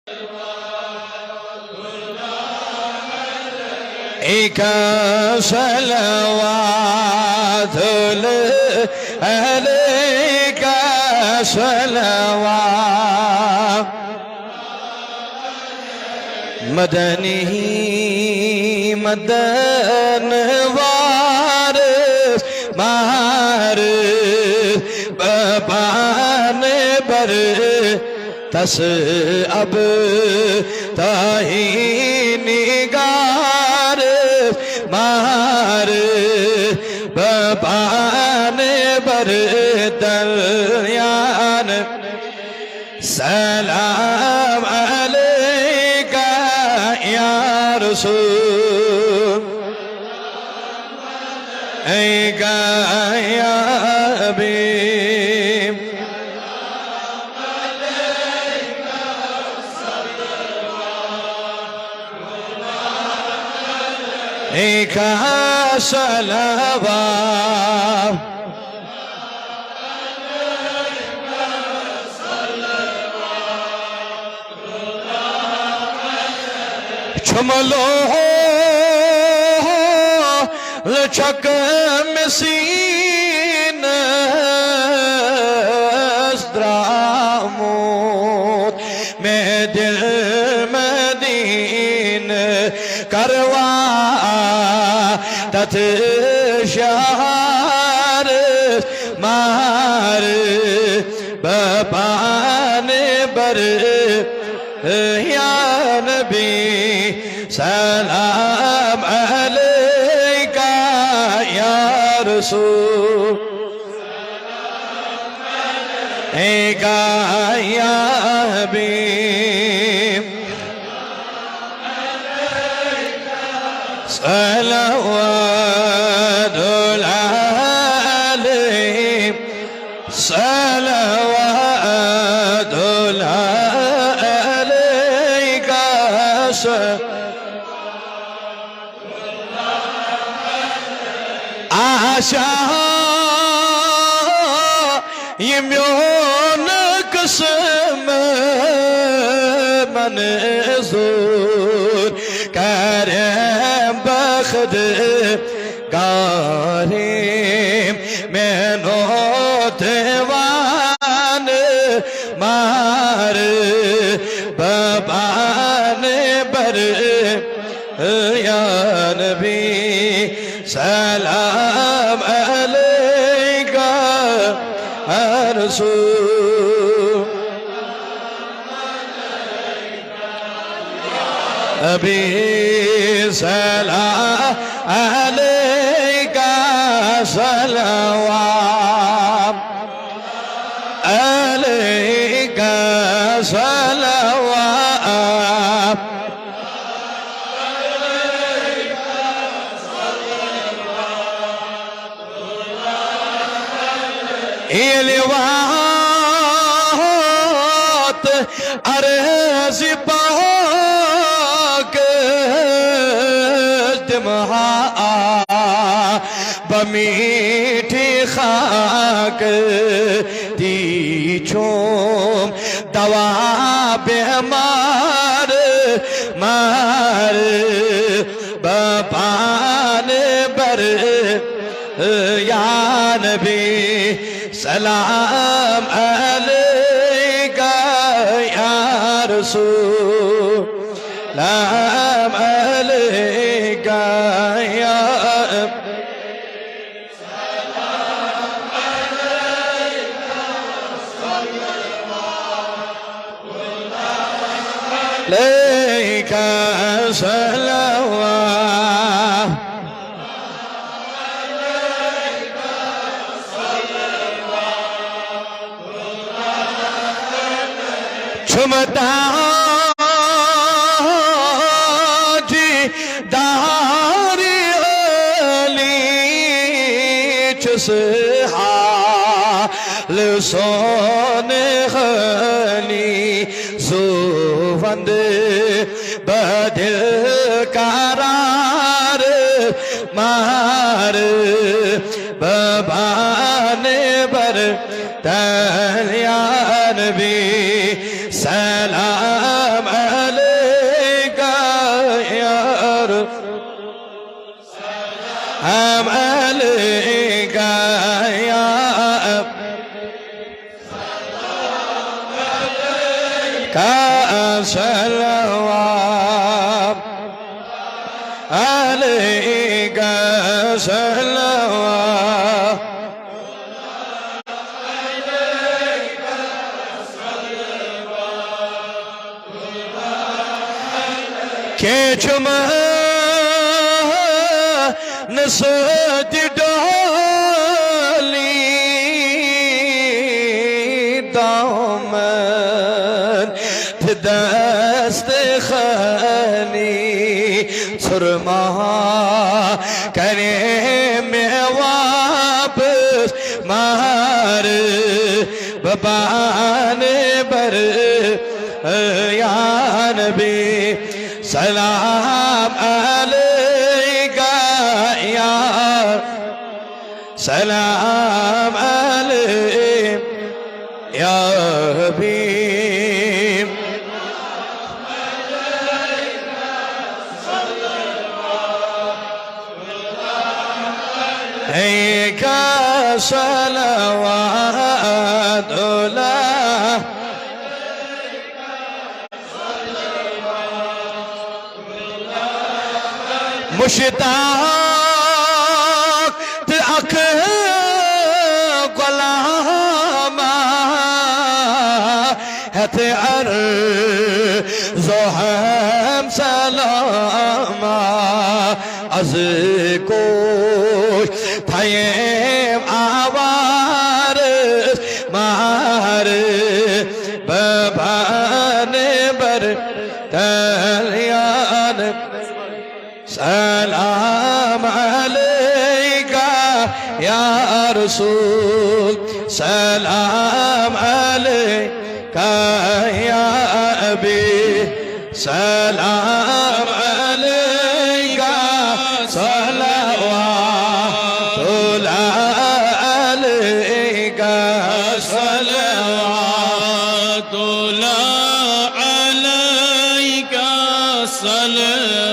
عليك صلوات عليك صلوات مدني مدن وارث مارث بابان بر تس اب تاہی نگار مار بابان بر دریان سلام علیکہ یا رسول علیکہ یا حبیب علیکہ صلوات چھملو لچک مسین اسدراموت میں دل مدین کروا تت شہر مار بابان بر یا نبی سلام علیکہ یا رسول علیکہ یا حبیب صلوات علیہ صلوات علیکہ آشا یہ میون قسم منظور کرم بخد گاریم میں نوتوان مار بابان بر یا نبی سلام علیکہ یا رسول ابھی سلام علیکہ صلوات علیکہ صلوات الوات عرض پاک دمہا بمیٹھی خاک دی چوم دوا بیمار مار بابان بر یا نبی سلام علیکہ یا رسول سلام علیکہ یا علیکہ صلوات چھمتا جی داری علی چس حال سون خلی زوفند بدل قرار مار بابان بر تلیان بھی سلام صلوات عليك صلوات كيجمع نصد دولي دامن تدست خاني سرما كريم واپس مار ببان بر يا نبي سلام عليك يا سلام عليك يا حبيب عليك صلوات الله مشتاق تأك غلاما هتعر زهم سلاما أزكوش تايم عوارس مارس ببان بر تليان سلام عليك يا رسول سلام عليك يا أبي سلام عليك صلوات الله عليك صلوات الله عليك صلوات